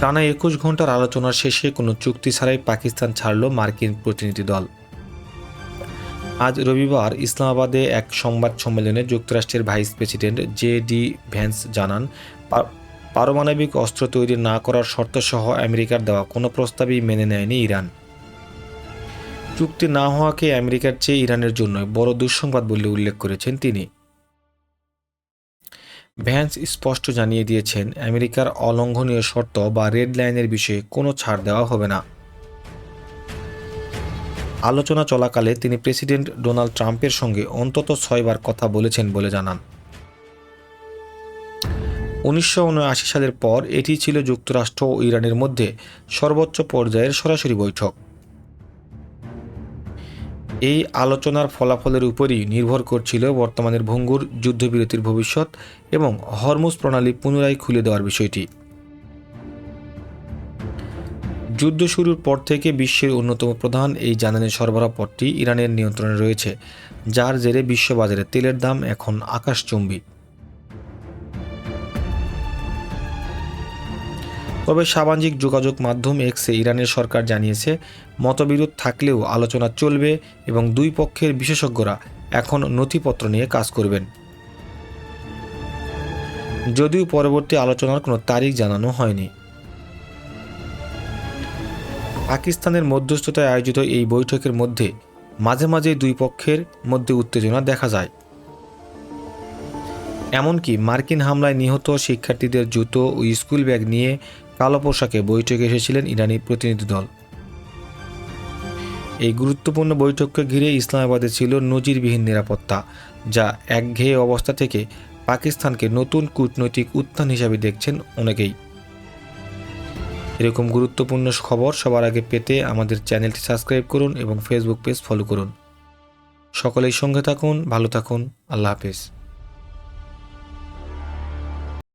টানা ২১ ঘন্টার আলোচনার শেষে কোনো চুক্তি ছাড়াই পাকিস্তান ছাড়ল মার্কিন প্রতিনিধি দল। আজ রবিবার ইসলামাবাদে এক সংবাদ সম্মেলনে যুক্তরাষ্ট্রের ভাইস প্রেসিডেন্ট জে.ডি. ভ্যান্স জানান, পারমাণবিক অস্ত্র তৈরি না করার শর্তসহ আমেরিকার দেওয়া কোনো প্রস্তাবই মেনে নেয়নি ইরান। চুক্তি না হওয়াকে আমেরিকার চেয়ে ইরানের জন্য বড় দুঃসংবাদ বলে উল্লেখ করেছেন তিনি। ভ্যান্স স্পষ্ট জানিয়ে দিয়েছেন, আমেরিকার অলঙ্ঘনীয় শর্ত বা রেড লাইনের বিষয়ে কোনো ছাড় দেওয়া হবে না। আলোচনা চলাকালে তিনি প্রেসিডেন্ট ডোনাল্ড ট্রাম্পের সঙ্গে অন্তত ৬ বার কথা বলেছেন বলে জানান। ১৯৭৯ সালের পর এটি ছিল যুক্তরাষ্ট্র ও ইরানের মধ্যে সর্বোচ্চ পর্যায়ের সরাসরি বৈঠক। এই আলোচনার ফলাফলের উপরই নির্ভর করছিল বর্তমানের ভঙ্গুর যুদ্ধবিরতির ভবিষ্যৎ এবং হরমুজ প্রণালী পুনরায় খুলে দেওয়ার বিষয়টি। যুদ্ধ শুরুর পর থেকে বিশ্বের অন্যতম প্রধান এই জ্বালানি সরবরাহ পথটি ইরানের নিয়ন্ত্রণে রয়েছে, যার জেরে বিশ্ববাজারে তেলের দাম এখন আকাশচুম্বী। তবে সামাজিক যোগাযোগ মাধ্যম এক্সে ইরানের সরকার জানিয়েছে, মতবিরোধ থাকলেও আলোচনা চলবে এবং দুই পক্ষের বিশেষজ্ঞরা এখন নথিপত্র নিয়ে কাজ করবেন। যদিও পরবর্তী আলোচনার কোনো তারিখ জানানো হয়নি। পাকিস্তানের মধ্যস্থতায় আয়োজিত এই বৈঠকের মধ্যে মাঝে মাঝে দুই পক্ষের মধ্যে উত্তেজনা দেখা যায়। এমনকি মার্কিন হামলায় নিহত শিক্ষার্থীদের জুতো ও স্কুল ব্যাগ নিয়ে কালো পোশাকে বৈঠকে এসেছিলেন ইরানি প্রতিনিধি দল। এই গুরুত্বপূর্ণ বৈঠককে ঘিরে ইসলামাবাদে ছিল নজিরবিহীন নিরাপত্তা, যা একঘেয়ে অবস্থা থেকে পাকিস্তানকে নতুন কূটনৈতিক উত্থান হিসাবে দেখছেন অনেকেই। এরকম গুরুত্বপূর্ণ খবর সবার আগে পেতে আমাদের চ্যানেলটি সাবস্ক্রাইব করুন এবং ফেসবুক পেজ ফলো করুন। সকলেই সঙ্গে থাকুন, ভালো থাকুন, আল্লাহ হাফেজ।